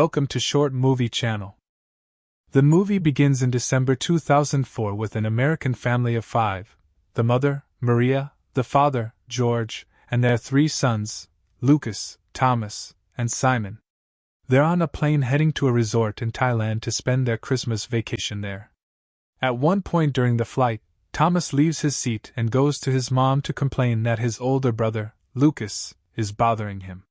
Welcome to Short Movie Channel. The movie begins in December 2004 with an American family of 5, the mother, Maria, the father, George, and their 3 sons, Lucas, Thomas, and Simon. They're on a plane heading to a resort in Thailand to spend their Christmas vacation there. At one point during the flight, Thomas leaves his seat and goes to his mom to complain that his older brother, Lucas, is bothering him.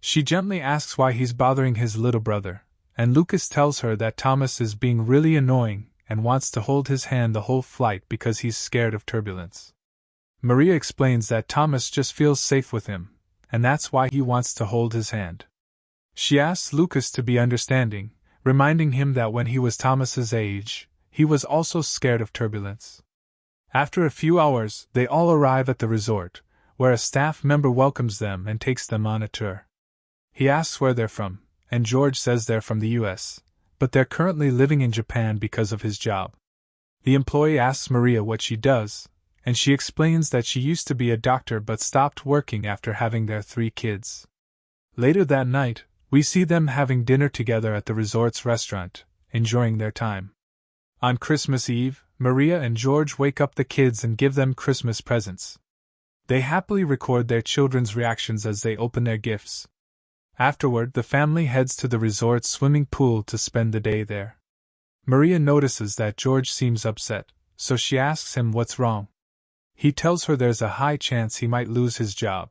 She gently asks why he's bothering his little brother, and Lucas tells her that Thomas is being really annoying and wants to hold his hand the whole flight because he's scared of turbulence. Maria explains that Thomas just feels safe with him, and that's why he wants to hold his hand. She asks Lucas to be understanding, reminding him that when he was Thomas's age, he was also scared of turbulence. After a few hours, they all arrive at the resort, where a staff member welcomes them and takes them on a tour. He asks where they're from, and George says they're from the US, but they're currently living in Japan because of his job. The employee asks Maria what she does, and she explains that she used to be a doctor but stopped working after having their 3 kids. Later that night, we see them having dinner together at the resort's restaurant, enjoying their time. On Christmas Eve, Maria and George wake up the kids and give them Christmas presents. They happily record their children's reactions as they open their gifts. Afterward, the family heads to the resort's swimming pool to spend the day there. Maria notices that George seems upset, so she asks him what's wrong. He tells her there's a high chance he might lose his job.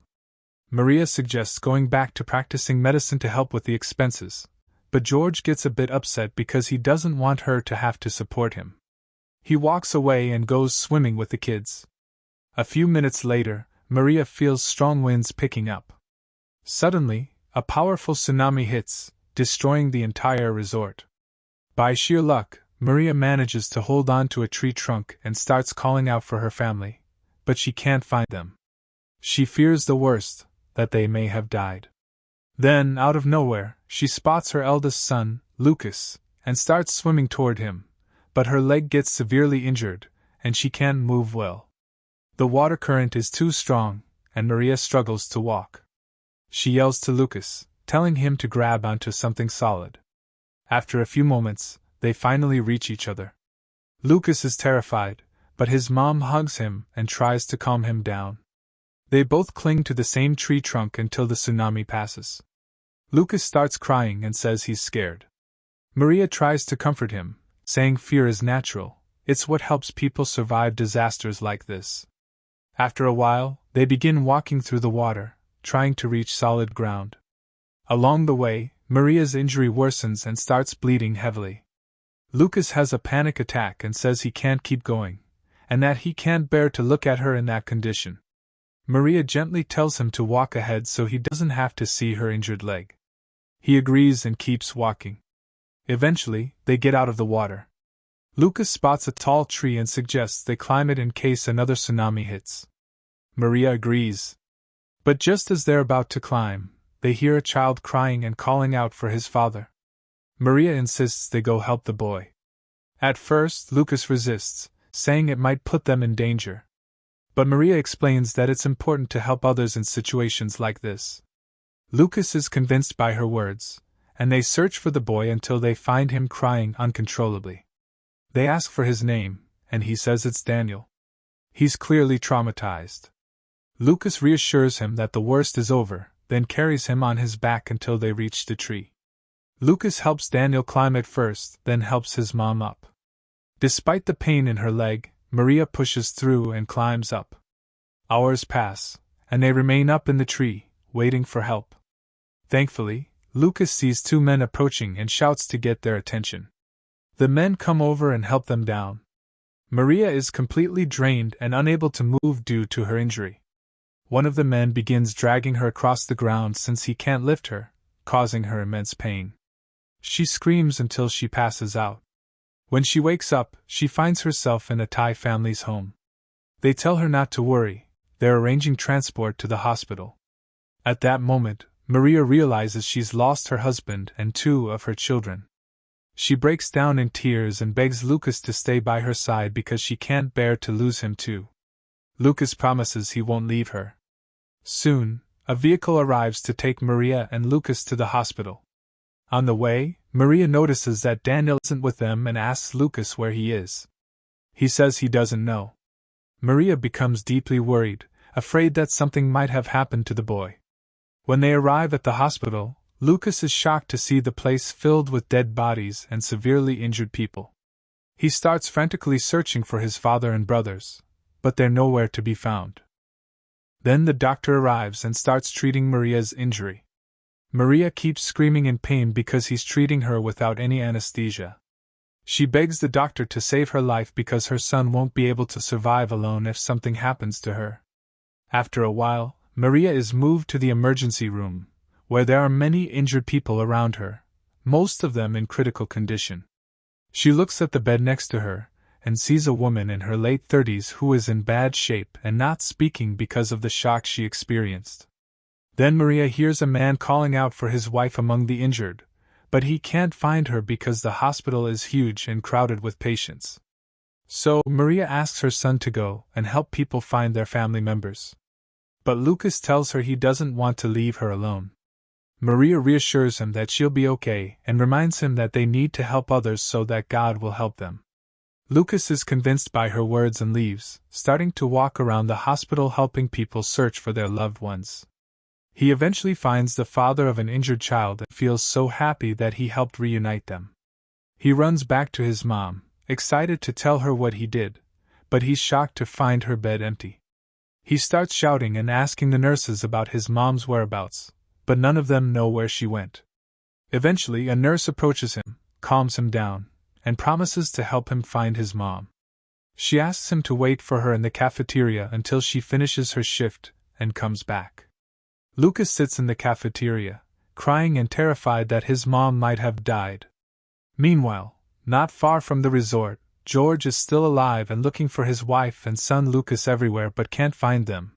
Maria suggests going back to practicing medicine to help with the expenses, but George gets a bit upset because he doesn't want her to have to support him. He walks away and goes swimming with the kids. A few minutes later, Maria feels strong winds picking up. Suddenly, a powerful tsunami hits, destroying the entire resort. By sheer luck, Maria manages to hold on to a tree trunk and starts calling out for her family, but she can't find them. She fears the worst, that they may have died. Then, out of nowhere, she spots her eldest son, Lucas, and starts swimming toward him, but her leg gets severely injured, and she can't move well. The water current is too strong, and Maria struggles to walk. She yells to Lucas, telling him to grab onto something solid. After a few moments, they finally reach each other. Lucas is terrified, but his mom hugs him and tries to calm him down. They both cling to the same tree trunk until the tsunami passes. Lucas starts crying and says he's scared. Maria tries to comfort him, saying fear is natural, it's what helps people survive disasters like this. After a while, they begin walking through the water, trying to reach solid ground. Along the way, Maria's injury worsens and starts bleeding heavily. Lucas has a panic attack and says he can't keep going, and that he can't bear to look at her in that condition. Maria gently tells him to walk ahead so he doesn't have to see her injured leg. He agrees and keeps walking. Eventually, they get out of the water. Lucas spots a tall tree and suggests they climb it in case another tsunami hits. Maria agrees. But just as they're about to climb, they hear a child crying and calling out for his father. Maria insists they go help the boy. At first, Lucas resists, saying it might put them in danger. But Maria explains that it's important to help others in situations like this. Lucas is convinced by her words, and they search for the boy until they find him crying uncontrollably. They ask for his name, and he says it's Daniel. He's clearly traumatized. Lucas reassures him that the worst is over, then carries him on his back until they reach the tree. Lucas helps Daniel climb it first, then helps his mom up. Despite the pain in her leg, Maria pushes through and climbs up. Hours pass, and they remain up in the tree, waiting for help. Thankfully, Lucas sees 2 men approaching and shouts to get their attention. The men come over and help them down. Maria is completely drained and unable to move due to her injury. One of the men begins dragging her across the ground since he can't lift her, causing her immense pain. She screams until she passes out. When she wakes up, she finds herself in a Thai family's home. They tell her not to worry, they're arranging transport to the hospital. At that moment, Maria realizes she's lost her husband and 2 of her children. She breaks down in tears and begs Lucas to stay by her side because she can't bear to lose him too. Lucas promises he won't leave her. Soon, a vehicle arrives to take Maria and Lucas to the hospital. On the way, Maria notices that Daniel isn't with them and asks Lucas where he is. He says he doesn't know. Maria becomes deeply worried, afraid that something might have happened to the boy. When they arrive at the hospital, Lucas is shocked to see the place filled with dead bodies and severely injured people. He starts frantically searching for his father and brothers, but they're nowhere to be found. Then the doctor arrives and starts treating Maria's injury. Maria keeps screaming in pain because he's treating her without any anesthesia. She begs the doctor to save her life because her son won't be able to survive alone if something happens to her. After a while, Maria is moved to the emergency room, where there are many injured people around her, most of them in critical condition. She looks at the bed next to her, and sees a woman in her late 30s who is in bad shape and not speaking because of the shock she experienced. Then Maria hears a man calling out for his wife among the injured, but he can't find her because the hospital is huge and crowded with patients. So, Maria asks her son to go and help people find their family members. But Lucas tells her he doesn't want to leave her alone. Maria reassures him that she'll be okay and reminds him that they need to help others so that God will help them. Lucas is convinced by her words and leaves, starting to walk around the hospital helping people search for their loved ones. He eventually finds the father of an injured child and feels so happy that he helped reunite them. He runs back to his mom, excited to tell her what he did, but he's shocked to find her bed empty. He starts shouting and asking the nurses about his mom's whereabouts, but none of them know where she went. Eventually, a nurse approaches him, calms him down, and promises to help him find his mom. She asks him to wait for her in the cafeteria until she finishes her shift and comes back. Lucas sits in the cafeteria, crying and terrified that his mom might have died. Meanwhile, not far from the resort, George is still alive and looking for his wife and son Lucas everywhere but can't find them.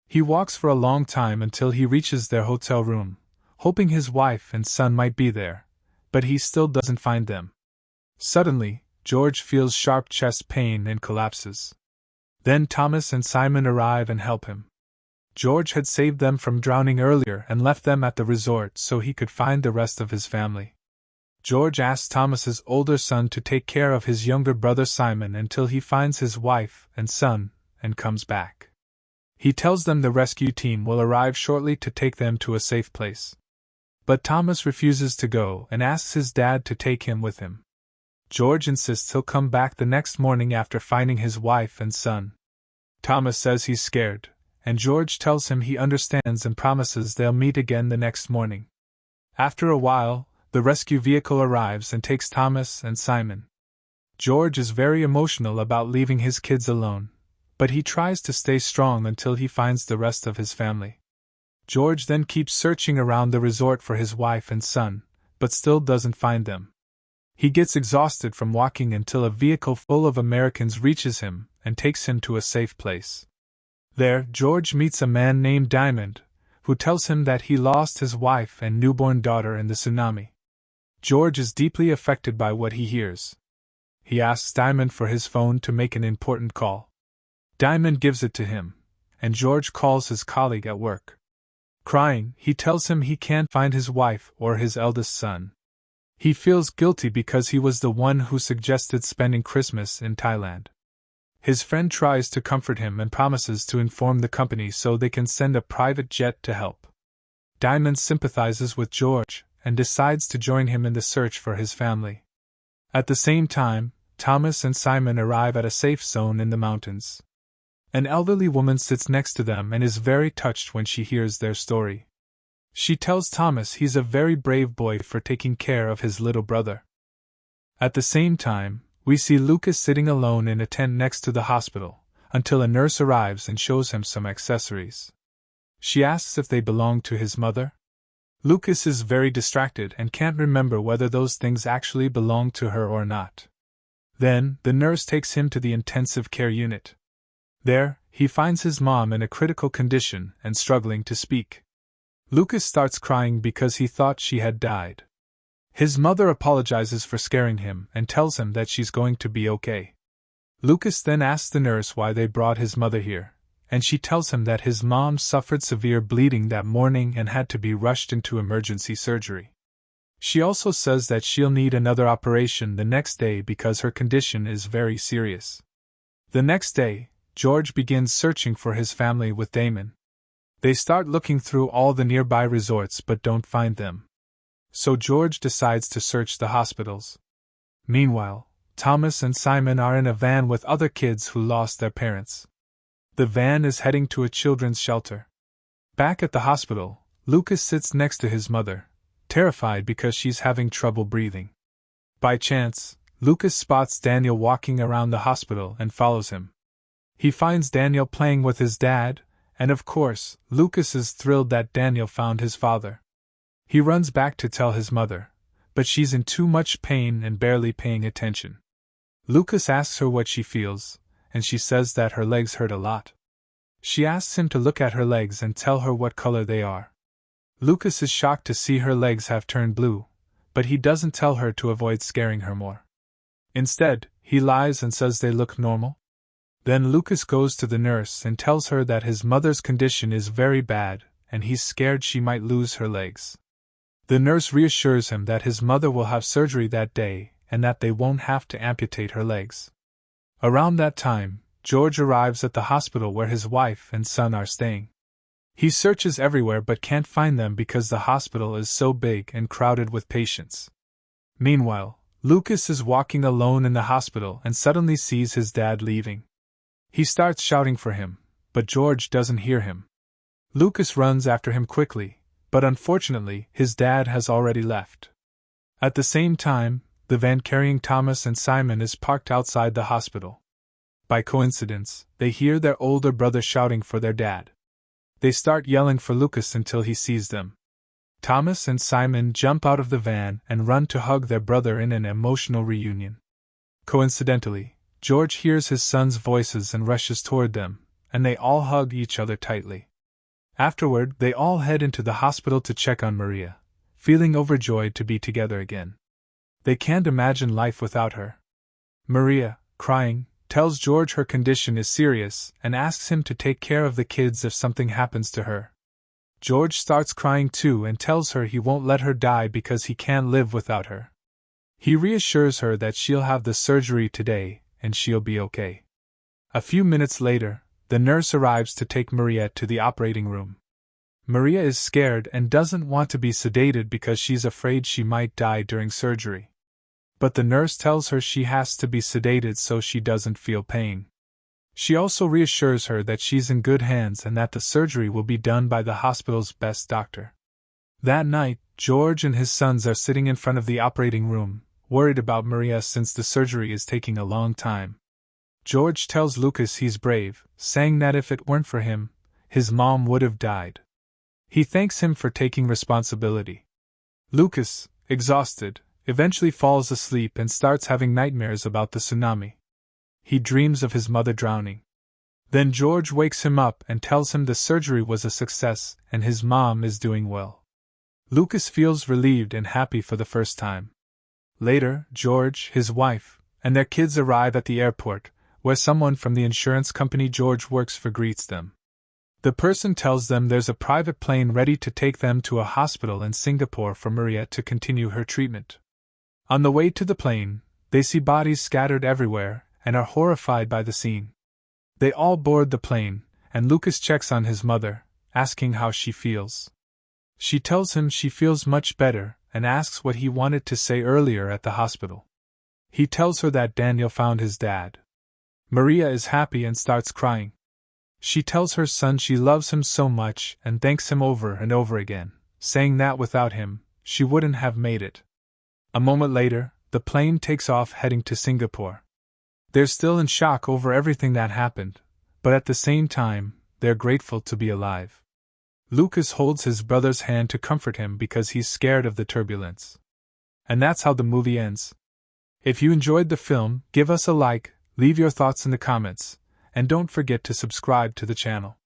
He walks for a long time until he reaches their hotel room, hoping his wife and son might be there, but he still doesn't find them. Suddenly, George feels sharp chest pain and collapses. Then Thomas and Simon arrive and help him. George had saved them from drowning earlier and left them at the resort so he could find the rest of his family. George asks Thomas's older son to take care of his younger brother Simon until he finds his wife and son and comes back. He tells them the rescue team will arrive shortly to take them to a safe place. But Thomas refuses to go and asks his dad to take him with him. George insists he'll come back the next morning after finding his wife and son. Thomas says he's scared, and George tells him he understands and promises they'll meet again the next morning. After a while, the rescue vehicle arrives and takes Thomas and Simon. George is very emotional about leaving his kids alone, but he tries to stay strong until he finds the rest of his family. George then keeps searching around the resort for his wife and son, but still doesn't find them. He gets exhausted from walking until a vehicle full of Americans reaches him and takes him to a safe place. There, George meets a man named Diamond, who tells him that he lost his wife and newborn daughter in the tsunami. George is deeply affected by what he hears. He asks Diamond for his phone to make an important call. Diamond gives it to him, and George calls his colleague at work. Crying, he tells him he can't find his wife or his eldest son. He feels guilty because he was the one who suggested spending Christmas in Thailand. His friend tries to comfort him and promises to inform the company so they can send a private jet to help. Diamond sympathizes with George and decides to join him in the search for his family. At the same time, Thomas and Simon arrive at a safe zone in the mountains. An elderly woman sits next to them and is very touched when she hears their story. She tells Thomas he's a very brave boy for taking care of his little brother. At the same time, we see Lucas sitting alone in a tent next to the hospital, until a nurse arrives and shows him some accessories. She asks if they belong to his mother. Lucas is very distracted and can't remember whether those things actually belong to her or not. Then, the nurse takes him to the intensive care unit. There, he finds his mom in a critical condition and struggling to speak. Lucas starts crying because he thought she had died. His mother apologizes for scaring him and tells him that she's going to be okay. Lucas then asks the nurse why they brought his mother here, and she tells him that his mom suffered severe bleeding that morning and had to be rushed into emergency surgery. She also says that she'll need another operation the next day because her condition is very serious. The next day, George begins searching for his family with Damon. They start looking through all the nearby resorts but don't find them. So George decides to search the hospitals. Meanwhile, Thomas and Simon are in a van with other kids who lost their parents. The van is heading to a children's shelter. Back at the hospital, Lucas sits next to his mother, terrified because she's having trouble breathing. By chance, Lucas spots Daniel walking around the hospital and follows him. He finds Daniel playing with his dad, and of course, Lucas is thrilled that Daniel found his father. He runs back to tell his mother, but she's in too much pain and barely paying attention. Lucas asks her what she feels, and she says that her legs hurt a lot. She asks him to look at her legs and tell her what color they are. Lucas is shocked to see her legs have turned blue, but he doesn't tell her to avoid scaring her more. Instead, he lies and says they look normal. Then Lucas goes to the nurse and tells her that his mother's condition is very bad, and he's scared she might lose her legs. The nurse reassures him that his mother will have surgery that day, and that they won't have to amputate her legs. Around that time, George arrives at the hospital where his wife and son are staying. He searches everywhere but can't find them because the hospital is so big and crowded with patients. Meanwhile, Lucas is walking alone in the hospital and suddenly sees his dad leaving. He starts shouting for him, but George doesn't hear him. Lucas runs after him quickly, but unfortunately, his dad has already left. At the same time, the van carrying Thomas and Simon is parked outside the hospital. By coincidence, they hear their older brother shouting for their dad. They start yelling for Lucas until he sees them. Thomas and Simon jump out of the van and run to hug their brother in an emotional reunion. Coincidentally, George hears his son's voices and rushes toward them, and they all hug each other tightly. Afterward, they all head into the hospital to check on Maria, feeling overjoyed to be together again. They can't imagine life without her. Maria, crying, tells George her condition is serious and asks him to take care of the kids if something happens to her. George starts crying too and tells her he won't let her die because he can't live without her. He reassures her that she'll have the surgery today and she'll be okay. A few minutes later, the nurse arrives to take Maria to the operating room. Maria is scared and doesn't want to be sedated because she's afraid she might die during surgery. But the nurse tells her she has to be sedated so she doesn't feel pain. She also reassures her that she's in good hands and that the surgery will be done by the hospital's best doctor. That night, George and his sons are sitting in front of the operating room, worried about Maria since the surgery is taking a long time. George tells Lucas he's brave, saying that if it weren't for him, his mom would have died. He thanks him for taking responsibility. Lucas, exhausted, eventually falls asleep and starts having nightmares about the tsunami. He dreams of his mother drowning. Then George wakes him up and tells him the surgery was a success and his mom is doing well. Lucas feels relieved and happy for the first time. Later, George, his wife, and their kids arrive at the airport, where someone from the insurance company George works for greets them. The person tells them there's a private plane ready to take them to a hospital in Singapore for Maria to continue her treatment. On the way to the plane, they see bodies scattered everywhere and are horrified by the scene. They all board the plane, and Lucas checks on his mother, asking how she feels. She tells him she feels much better and asks what he wanted to say earlier at the hospital. He tells her that Daniel found his dad. Maria is happy and starts crying. She tells her son she loves him so much and thanks him over and over again, saying that without him, she wouldn't have made it. A moment later, the plane takes off heading to Singapore. They're still in shock over everything that happened, but at the same time, they're grateful to be alive. Lucas holds his brother's hand to comfort him because he's scared of the turbulence. And that's how the movie ends. If you enjoyed the film, give us a like, leave your thoughts in the comments, and don't forget to subscribe to the channel.